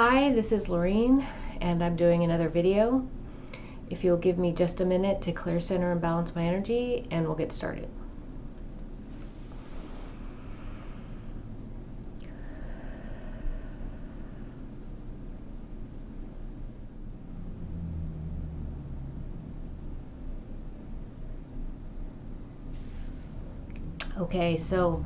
Hi, this is Lorene, and I'm doing another video. If you'll give me just a minute to clear, center, and balance my energy, and we'll get started. Okay, so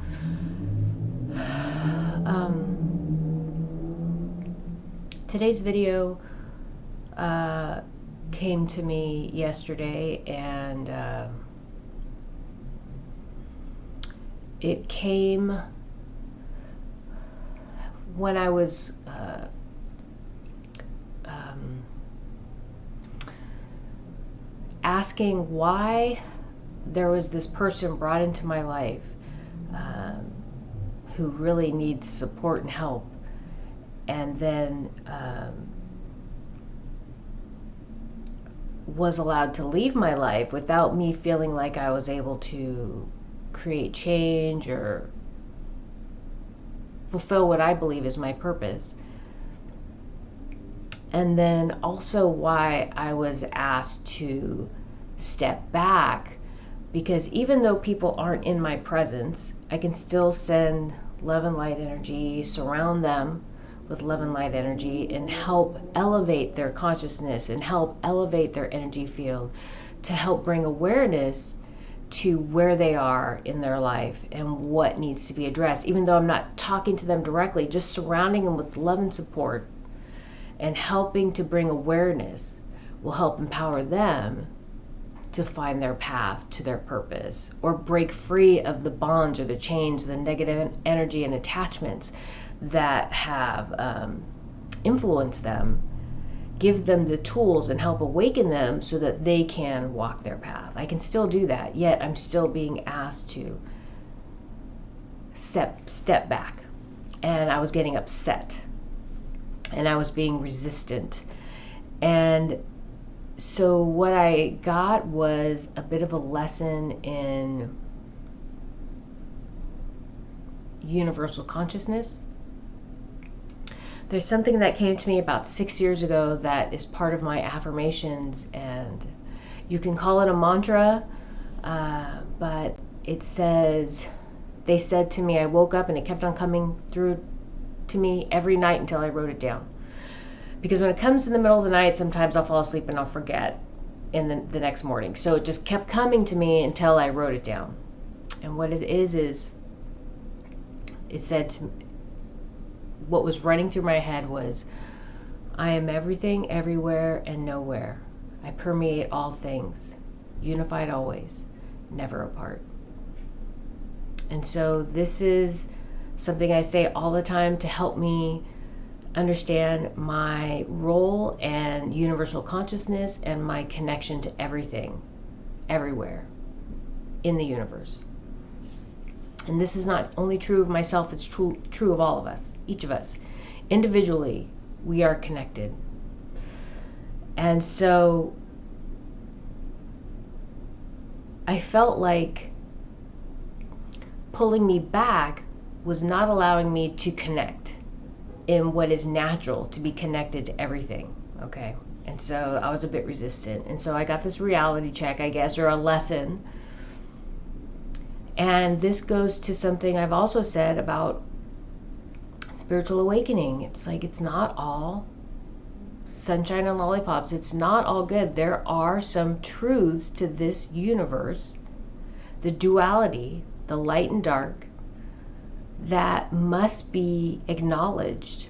today's video came to me yesterday, and it came when I was asking why there was this person brought into my life who really needs support and help, and then was allowed to leave my life without me feeling like I was able to create change or fulfill what I believe is my purpose. And then also why I was asked to step back, because even though people aren't in my presence, I can still send love and light energy, surround them with love and light energy, and help elevate their consciousness and help elevate their energy field to help bring awareness to where they are in their life and what needs to be addressed. Even though I'm not talking to them directly, just surrounding them with love and support and helping to bring awareness will help empower them to find their path to their purpose, or break free of the bonds or the chains, the negative energy and attachments that have influenced them, give them the tools and help awaken them so that they can walk their path. I can still do that, yet I'm still being asked to step back. And I was getting upset, and I was being resistant. And so what I got was a bit of a lesson in universal consciousness. There's something that came to me about 6 years ago that is part of my affirmations, and you can call it a mantra, but it says, they said to me, I woke up and it kept on coming through to me every night until I wrote it down. Because when it comes in the middle of the night, sometimes I'll fall asleep and I'll forget in the next morning. So it just kept coming to me until I wrote it down. And what it is it said to me, what was running through my head was, I am everything, everywhere, and nowhere. I permeate all things, unified always, never apart. And so this is something I say all the time to help me understand my role and universal consciousness and my connection to everything, everywhere in the universe. And this is not only true of myself, it's true of all of us, each of us. Individually, we are connected. And so I felt like pulling me back was not allowing me to connect in what is natural, to be connected to everything. Okay. And so I was a bit resistant. And so I got this reality check, I guess, or a lesson. And this goes to something I've also said about spiritual awakening. It's like, it's not all sunshine and lollipops. It's not all good. There are some truths to this universe, the duality, the light and dark, that must be acknowledged.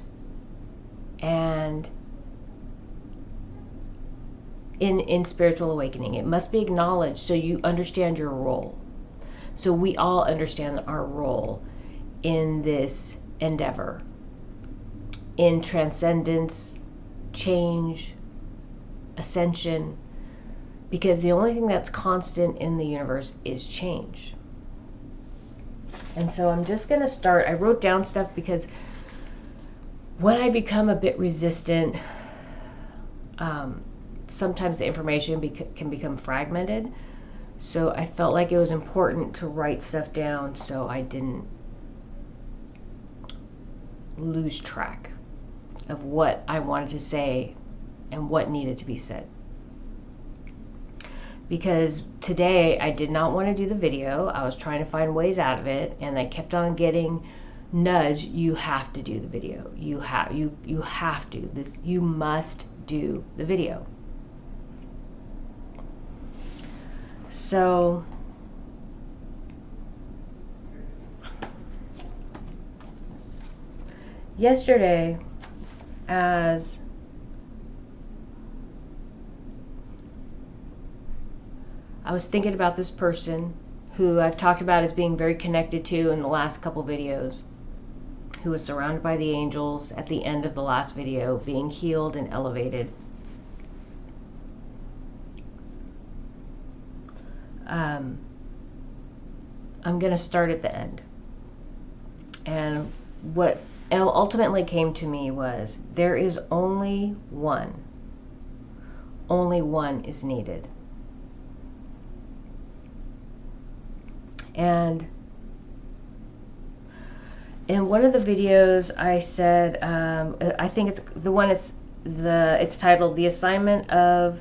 And in spiritual awakening, it must be acknowledged so you understand your role. So we all understand our role in this endeavor, in transcendence, change, ascension, because the only thing that's constant in the universe is change. And so I'm just going to start. I wrote down stuff because when I become a bit resistant, sometimes the information can become fragmented. So I felt like it was important to write stuff down so I didn't lose track. of what I wanted to say and what needed to be said. Because today I did not want to do the video. I was trying to find ways out of it, and I kept on getting nudge. You have to do the video. You have to. You must do the video. So yesterday, as I was thinking about this person who I've talked about as being very connected to in the last couple videos, who was surrounded by the angels at the end of the last video, being healed and elevated. I'm going to start at the end. And what ultimately came to me was, there is only one. Only one is needed. And in one of the videos I said, I think it's the one, it's titled, "The Assignment of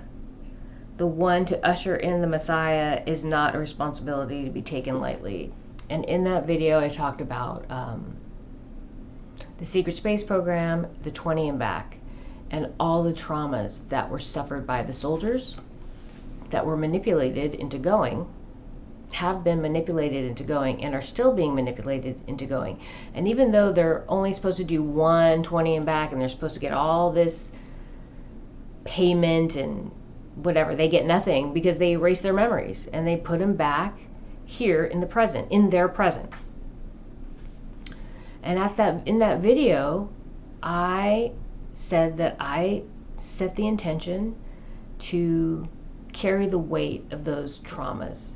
the One to Usher in the Messiah is not a responsibility to be taken lightly." And in that video I talked about the secret space program, the 20 and back, and all the traumas that were suffered by the soldiers that were manipulated into going, have been manipulated into going, and are still being manipulated into going. And even though they're only supposed to do 120 and back, and they're supposed to get all this payment and whatever, they get nothing, because they erase their memories and they put them back here in the present, in their present. And that's that. In that video I said that I set the intention to carry the weight of those traumas.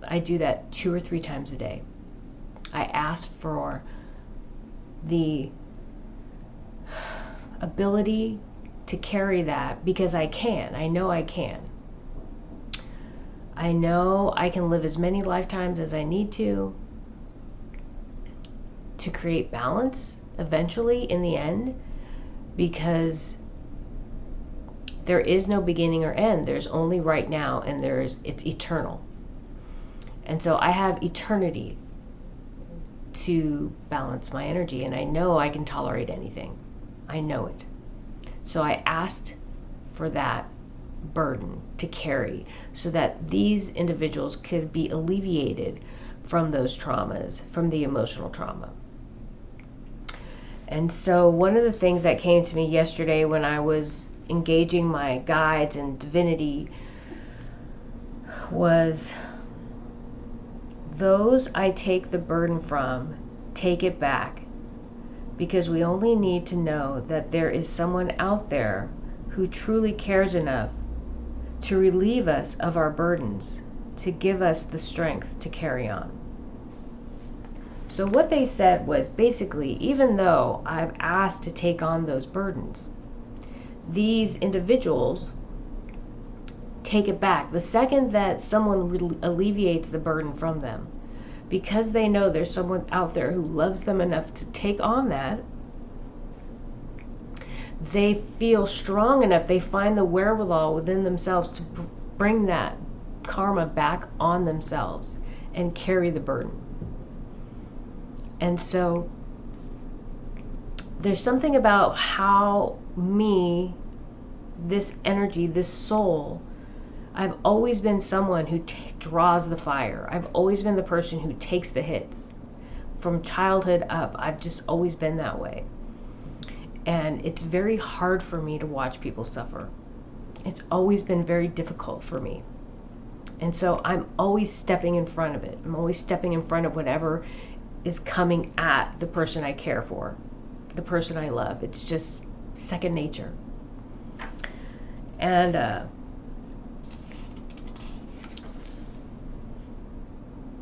I do that 2 or 3 times a day. I ask for the ability to carry that, because I can. I know I can. I know I can live as many lifetimes as I need to create balance eventually in the end, because there is no beginning or end. There's only right now, and it's eternal. And so I have eternity to balance my energy, and I know I can tolerate anything. I know it. So I asked for that burden to carry, so that these individuals could be alleviated from those traumas, from the emotional trauma. And so one of the things that came to me yesterday when I was engaging my guides and divinity was, those I take the burden from, take it back, because we only need to know that there is someone out there who truly cares enough to relieve us of our burdens, to give us the strength to carry on. So what they said was, basically, even though I've asked to take on those burdens, these individuals take it back. The second that someone alleviates the burden from them, because they know there's someone out there who loves them enough to take on that, they feel strong enough, they find the wherewithal within themselves to bring that karma back on themselves and carry the burden. And so there's something about how this energy, this soul, I've always been someone who draws the fire. I've always been the person who takes the hits. From childhood up, I've just always been that way. And it's very hard for me to watch people suffer. It's always been very difficult for me. And so I'm always stepping in front of it. I'm always stepping in front of whatever is coming at the person I care for, the person I love. It's just second nature. And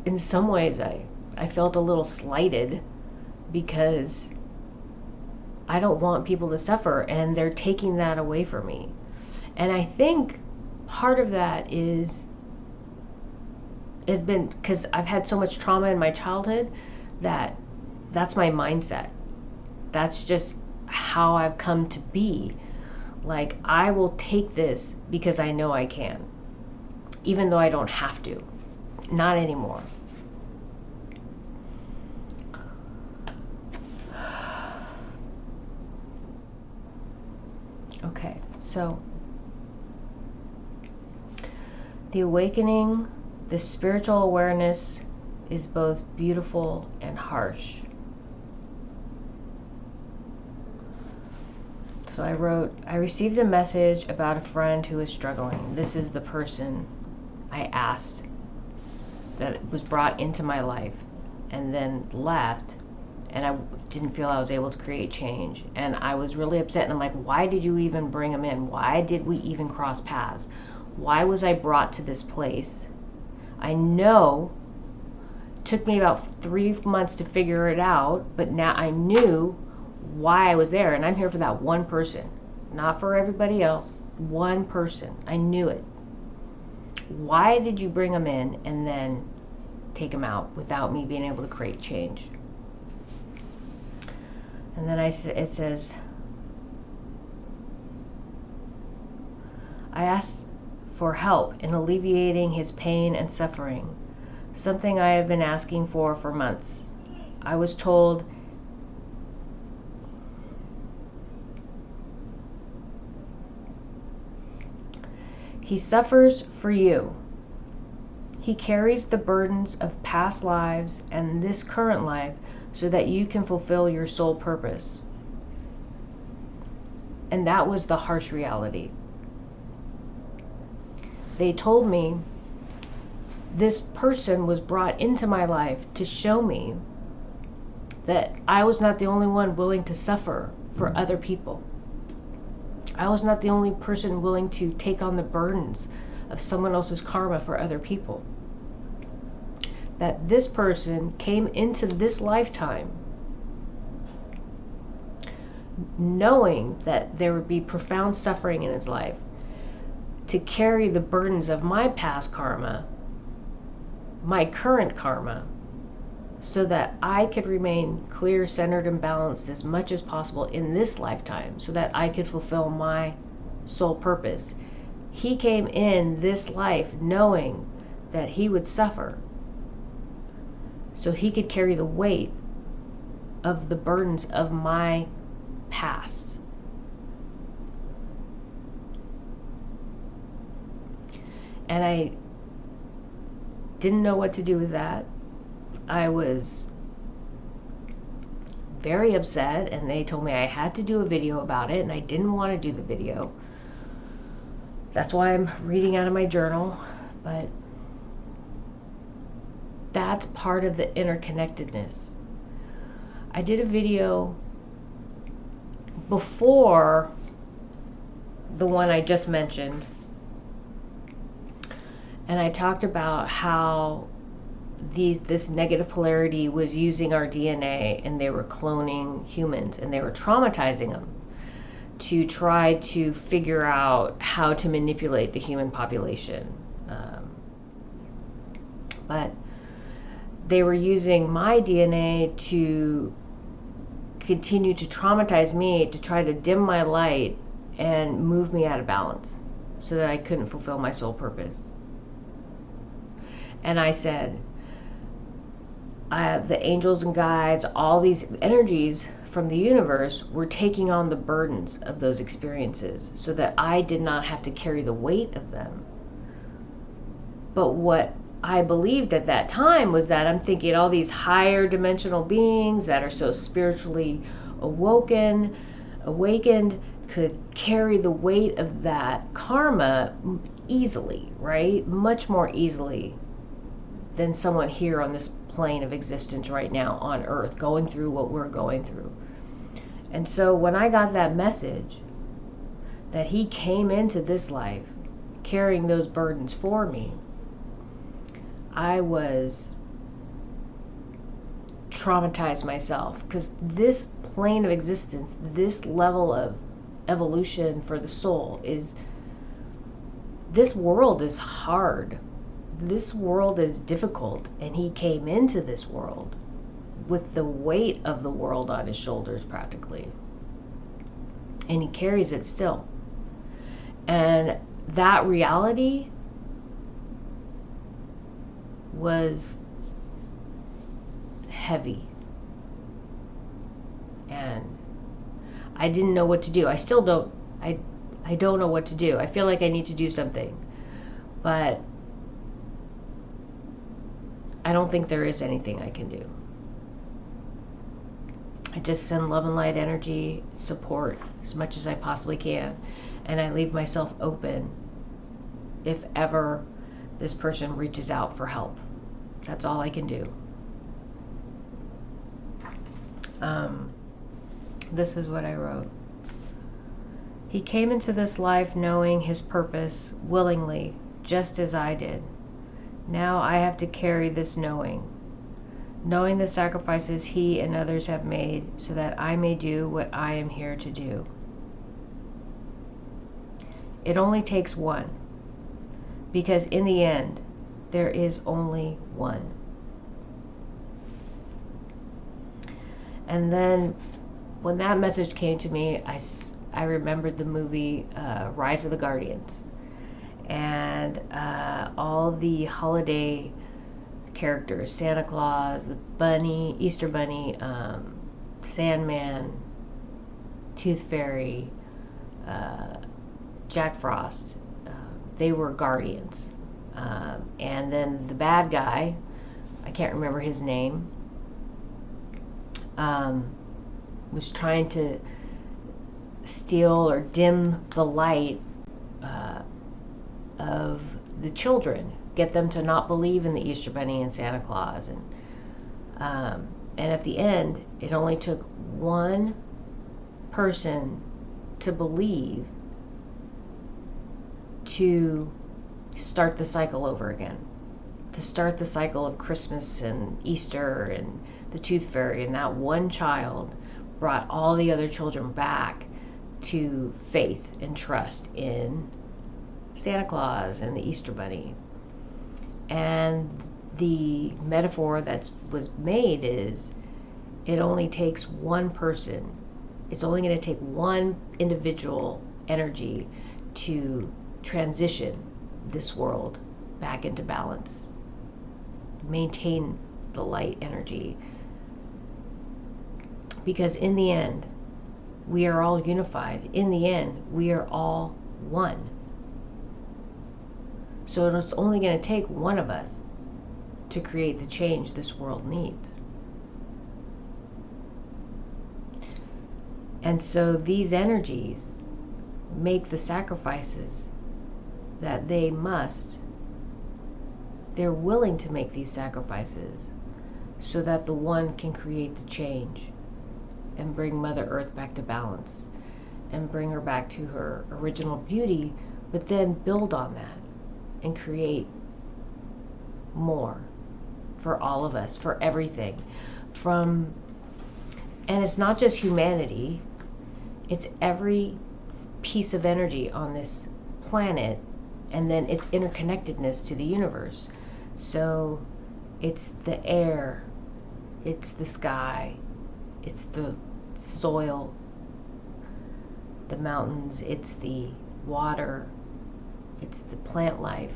in some ways I felt a little slighted, because I don't want people to suffer, and they're taking that away from me. And I think part of that has been because I've had so much trauma in my childhood, that's my mindset. That's just how I've come to be. Like, I will take this because I know I can, even though I don't have to. Not anymore. Okay, so the awakening, the spiritual awareness, is both beautiful and harsh. So I wrote, I received a message about a friend who is struggling. This is the person I asked that was brought into my life and then left, and I didn't feel I was able to create change. And I was really upset, and I'm like, why did you even bring him in? Why did we even cross paths? Why was I brought to this place? I know it took me about 3 months to figure it out, but now I knew why I was there, and I'm here for that one person, not for everybody else. One person. I knew it. Why did you bring him in and then take him out without me being able to create change? And then it says, I asked for help in alleviating his pain and suffering, something I have been asking for months. I was told he suffers for you. He carries the burdens of past lives and this current life so that you can fulfill your soul purpose. And that was the harsh reality. They told me this person was brought into my life to show me that I was not the only one willing to suffer for other people. I was not the only person willing to take on the burdens of someone else's karma for other people. That this person came into this lifetime knowing that there would be profound suffering in his life, to carry the burdens of my past karma, my current karma, so that I could remain clear, centered, and balanced as much as possible in this lifetime, so that I could fulfill my soul purpose. He came in this life knowing that he would suffer, so he could carry the weight of the burdens of my past. And I didn't know what to do with that. I was very upset, and they told me I had to do a video about it, and I didn't want to do the video. That's why I'm reading out of my journal, but that's part of the interconnectedness. I did a video before the one I just mentioned, and I talked about how this negative polarity was using our DNA, and they were cloning humans, and they were traumatizing them to try to figure out how to manipulate the human population. But they were using my DNA to continue to traumatize me, to try to dim my light and move me out of balance so that I couldn't fulfill my soul purpose. And I said, the angels and guides, all these energies from the universe were taking on the burdens of those experiences so that I did not have to carry the weight of them. But what I believed at that time was that I'm thinking all these higher dimensional beings that are so spiritually awakened could carry the weight of that karma easily, right? Much more easily than someone here on this plane of existence right now on earth, going through what we're going through. And so when I got that message that he came into this life carrying those burdens for me, I was traumatized myself, because this plane of existence, this level of evolution for the soul, this world is hard. This world is difficult, and he came into this world with the weight of the world on his shoulders practically. and he carries it still. And that reality was heavy. And I didn't know what to do. I still don't. I don't know what to do. I feel like I need to do something. But I don't think there is anything I can do. I just send love and light energy, support as much as I possibly can. And I leave myself open if ever this person reaches out for help. That's all I can do. This is what I wrote. He came into this life knowing his purpose willingly, just as I did. Now I have to carry this knowing the sacrifices he and others have made so that I may do what I am here to do. It only takes one, because in the end, there is only one. And then when that message came to me, I remembered the movie Rise of the Guardians, and all the holiday characters, Santa Claus, the Bunny, Easter Bunny, Sandman, Tooth Fairy, Jack Frost. They were guardians. And then the bad guy, I can't remember his name, was trying to steal or dim the light of the children, get them to not believe in the Easter Bunny and Santa Claus. And at the end, it only took one person to believe to start the cycle over again, to start the cycle of Christmas and Easter and the Tooth Fairy. And that one child brought all the other children back to faith and trust in Santa Claus and the Easter Bunny. And the metaphor that was made is, it only takes one person. It's only going to take one individual energy to transition this world back into balance, maintain the light energy. Because in the end, we are all unified. In the end, we are all one. So it's only going to take one of us to create the change this world needs. And so these energies make the sacrifices that they must. They're willing to make these sacrifices so that the one can create the change and bring Mother Earth back to balance and bring her back to her original beauty, but then build on that and create more for all of us, for everything. And it's not just humanity, it's every piece of energy on this planet, and then its interconnectedness to the universe. So it's the air, it's the sky, it's the soil, the mountains, it's the water, it's the plant life,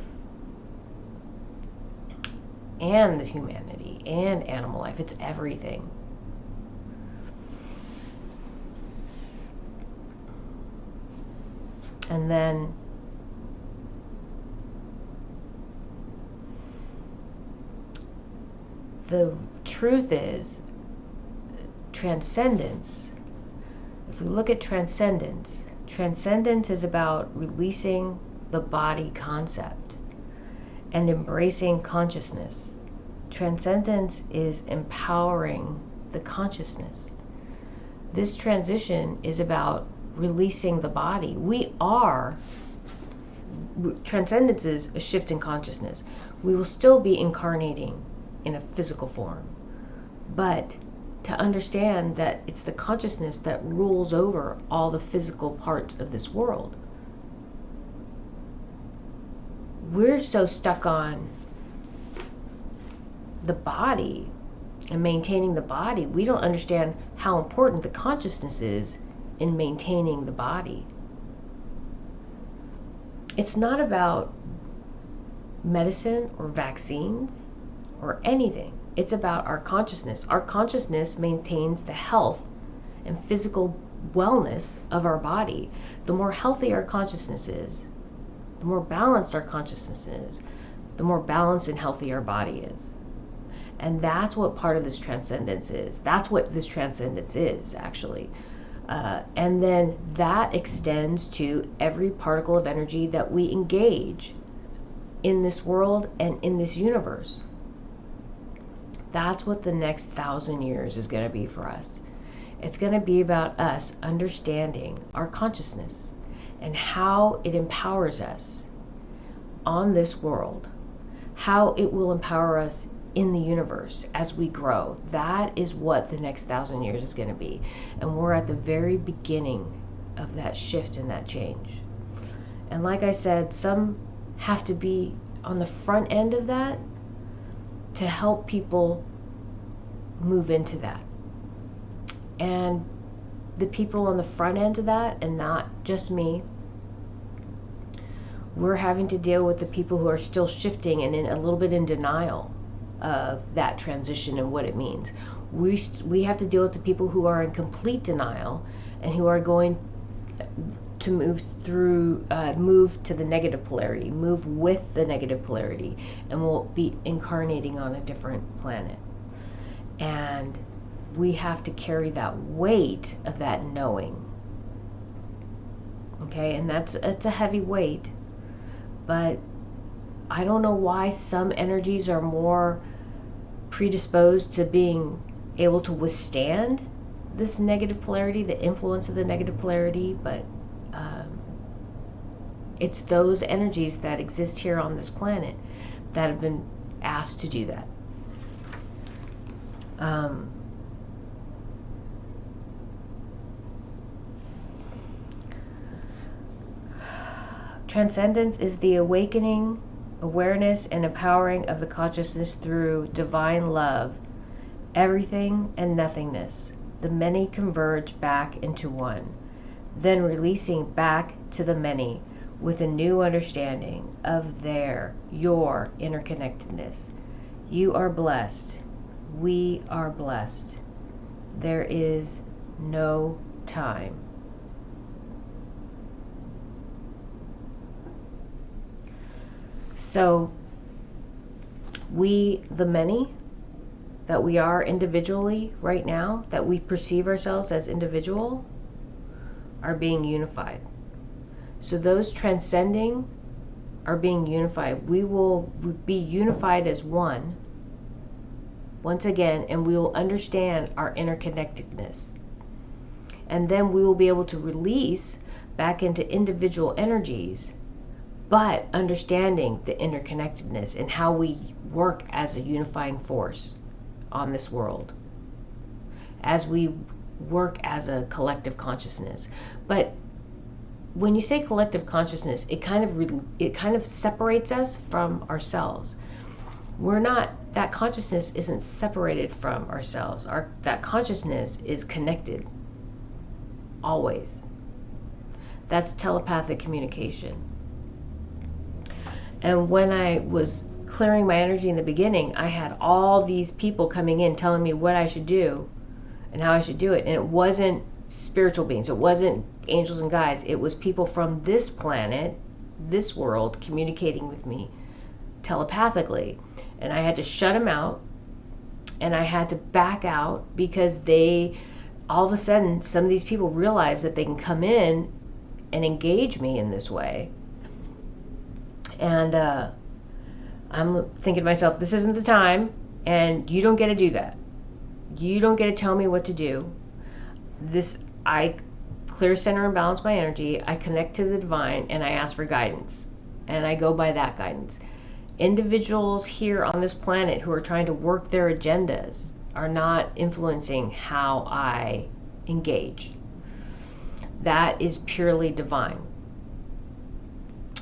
and the humanity, and animal life. It's everything. And then the truth is, transcendence, if we look at transcendence is about releasing the body concept and embracing consciousness. Transcendence is empowering the consciousness. This transition is about releasing the body. Transcendence is a shift in consciousness. We will still be incarnating in a physical form, but to understand that it's the consciousness that rules over all the physical parts of this world. We're so stuck on the body and maintaining the body, we don't understand how important the consciousness is in maintaining the body. It's not about medicine or vaccines or anything. It's about our consciousness. Our consciousness maintains the health and physical wellness of our body. The more healthy our consciousness is, the more balanced our consciousness is, the more balanced and healthy our body is. And that's what part of this transcendence is. That's what this transcendence is, actually. And then that extends to every particle of energy that we engage in this world and in this universe. That's what the next 1,000 years is going to be for us. It's going to be about us understanding our consciousness and how it empowers us on this world, how it will empower us in the universe as we grow. That is what the next 1,000 years is going to be. And we're at the very beginning of that shift and that change. And like I said, some have to be on the front end of that to help people move into that. And the people on the front end of that, and not just me, we're having to deal with the people who are still shifting and in a little bit in denial of that transition and what it means. We have to deal with the people who are in complete denial and who are going to move to the negative polarity, move with the negative polarity, and will be incarnating on a different planet. And we have to carry that weight of that knowing. Okay, and it's a heavy weight, but I don't know why some energies are more predisposed to being able to withstand this negative polarity, the influence of the negative polarity, but it's those energies that exist here on this planet that have been asked to do that. Transcendence is the awakening, awareness, and empowering of the consciousness through divine love. Everything and nothingness. The many converge back into one, then releasing back to the many with a new understanding of your interconnectedness. You are blessed. We are blessed. There is no time. So we, the many that we are individually right now, that we perceive ourselves as individual, are being unified. So those transcending are being unified. We will be unified as one, once again, and we will understand our interconnectedness. And then we will be able to release back into individual energies, but understanding the interconnectedness and how we work as a unifying force on this world, as we work as a collective consciousness. But when you say collective consciousness, it kind of separates us from ourselves. We're not, that consciousness isn't separated from ourselves. That consciousness is connected always. That's telepathic communication. And when I was clearing my energy in the beginning, I had all these people coming in telling me what I should do and how I should do it. And it wasn't spiritual beings. It wasn't angels and guides. It was people from this planet, this world, communicating with me telepathically. And I had to shut them out, and I had to back out, because all of a sudden, some of these people realize that they can come in and engage me in this way. And I'm thinking to myself, this isn't the time, and you don't get to do that. You don't get to tell me what to do. I clear, center, and balance my energy. I connect to the divine, and I ask for guidance, and I go by that guidance. Individuals here on this planet who are trying to work their agendas are not influencing how I engage. That is purely divine.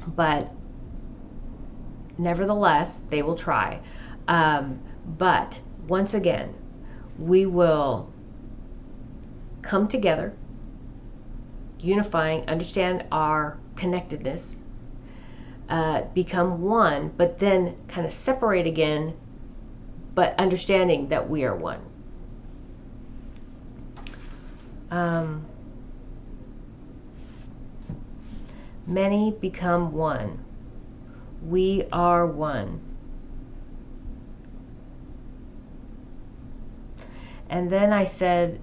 But nevertheless, they will try. But once again, we will come together unifying, understand our connectedness, become one, but then kind of separate again, but understanding that we are one. Many become one. We are one. And then I said,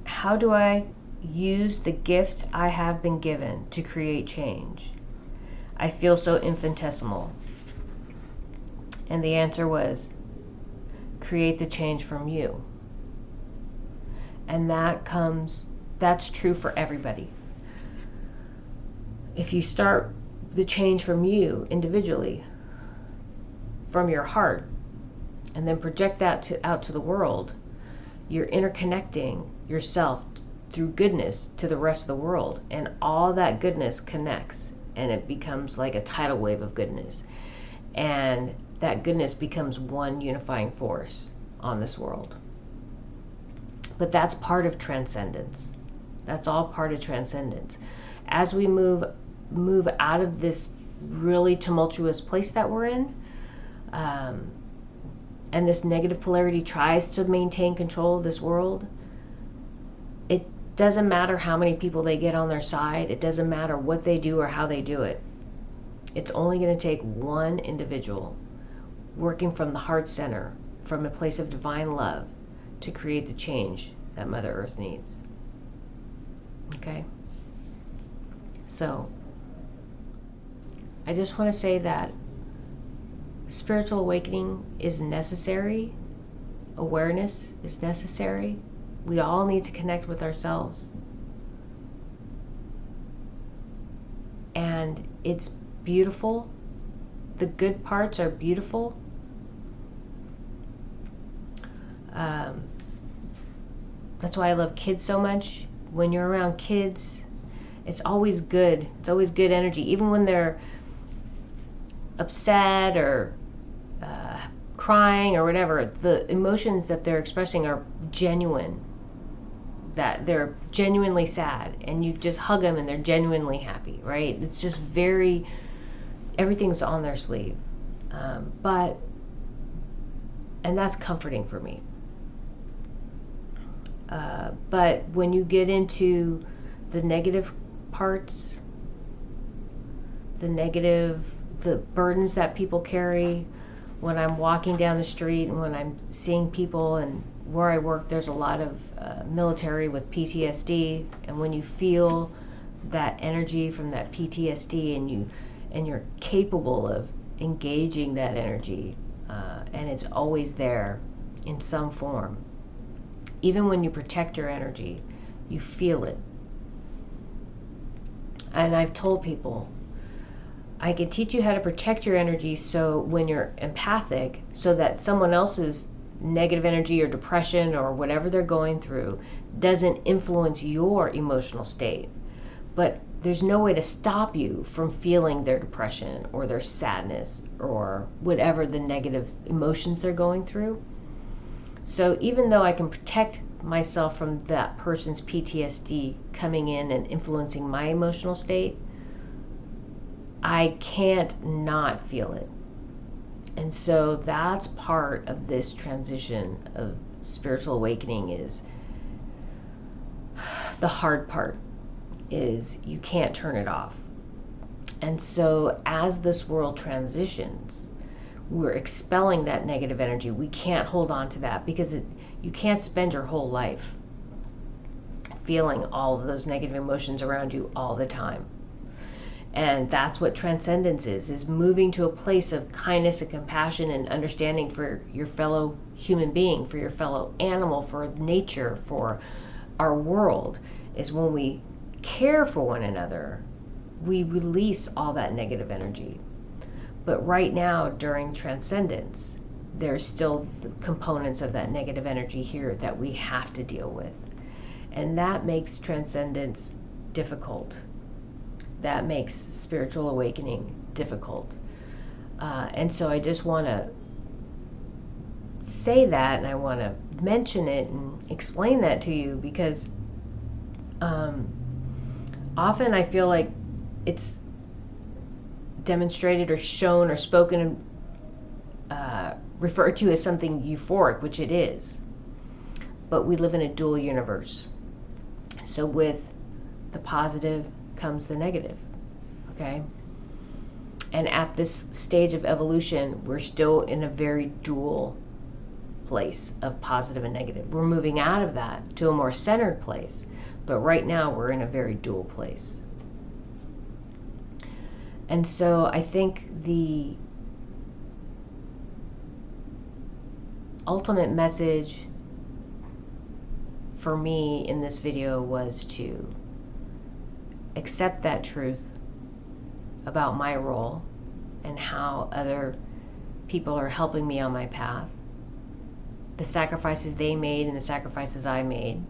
how do I use the gift I have been given to create change? I feel so infinitesimal. And the answer was, create the change from you. And that's true for everybody. If you start the change from you individually, from your heart, and then project that out to the world, you're interconnecting yourself through goodness to the rest of the world, and all that goodness connects, and it becomes like a tidal wave of goodness, and that goodness becomes one unifying force on this world. But that's part of transcendence. That's all part of transcendence. As we move out of this really tumultuous place that we're in, and this negative polarity tries to maintain control of this world, it doesn't matter how many people they get on their side. It doesn't matter what they do or how they do it. It's only going to take one individual working from the heart center, from a place of divine love, to create the change that Mother Earth needs. Okay? So, I just want to say that spiritual awakening is necessary. Awareness is necessary. We all need to connect with ourselves. And it's beautiful. The good parts are beautiful. That's why I love kids so much. When you're around kids, it's always good. It's always good energy. Even when they're upset or crying or whatever, the emotions that they're expressing are genuine. That they're genuinely sad, and you just hug them and they're genuinely happy, right? It's just everything's on their sleeve. And that's comforting for me. But when you get into the negative parts, the burdens that people carry, when I'm walking down the street and when I'm seeing people, and where I work, there's a lot of military with PTSD, and when you feel that energy from that PTSD and you're capable of engaging that energy, and it's always there in some form. Even when you protect your energy, you feel it. And I've told people, I can teach you how to protect your energy so when you're empathic, so that someone else's negative energy or depression or whatever they're going through doesn't influence your emotional state. But there's no way to stop you from feeling their depression or their sadness or whatever the negative emotions they're going through. So even though I can protect myself from that person's PTSD coming in and influencing my emotional state, I can't not feel it. And so that's part of this transition of spiritual awakening, is the hard part is you can't turn it off. And so as this world transitions, we're expelling that negative energy. We can't hold on to that, because you can't spend your whole life feeling all of those negative emotions around you all the time. And that's what transcendence is moving to a place of kindness and compassion and understanding for your fellow human being, for your fellow animal, for nature, for our world. Is when we care for one another, we release all that negative energy. But right now, during transcendence, there's still the components of that negative energy here that we have to deal with. And that makes transcendence difficult. That makes spiritual awakening difficult. And so I just want to say that, and I want to mention it and explain that to you, because Um, Often I feel like it's demonstrated or shown or spoken, referred to as something euphoric, which it is. But we live in a dual universe. So with the positive comes the negative, okay? And at this stage of evolution, we're still in a very dual place of positive and negative. We're moving out of that to a more centered place, but right now we're in a very dual place. And so I think the ultimate message for me in this video was to accept that truth about my role and how other people are helping me on my path, the sacrifices they made and the sacrifices I made,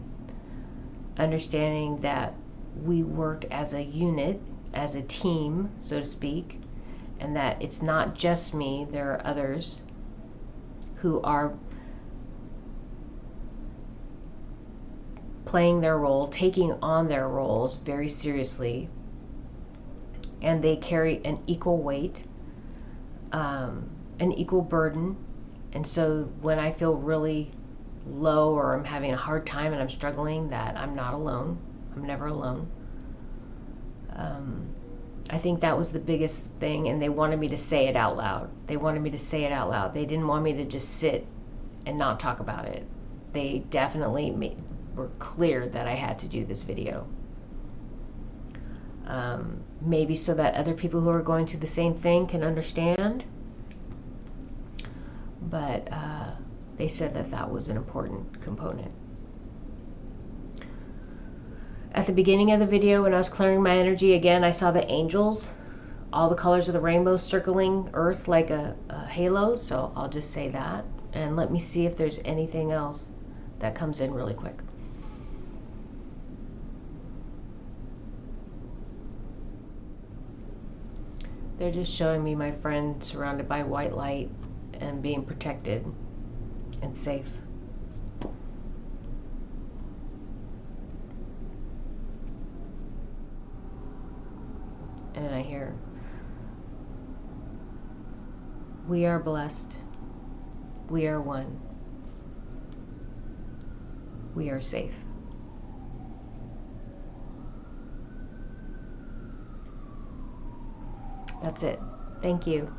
understanding that we work as a unit, as a team, so to speak, and that it's not just me, there are others who are playing their role, taking on their roles very seriously, and they carry an equal weight, an equal burden. And so when I feel really low or I'm having a hard time and I'm struggling, that I'm not alone. I'm never alone. I think that was the biggest thing, and they wanted me to say it out loud. They wanted me to say it out loud. They didn't want me to just sit and not talk about it. They definitely were clear that I had to do this video. Maybe so that other people who are going through the same thing can understand. But they said that that was an important component. At the beginning of the video, when I was clearing my energy, again, I saw the angels, all the colors of the rainbow circling Earth like a halo, so I'll just say that. And let me see if there's anything else that comes in really quick. They're just showing me my friend surrounded by white light and being protected and safe. And I hear, we are blessed. We are one. We are safe. That's it. Thank you.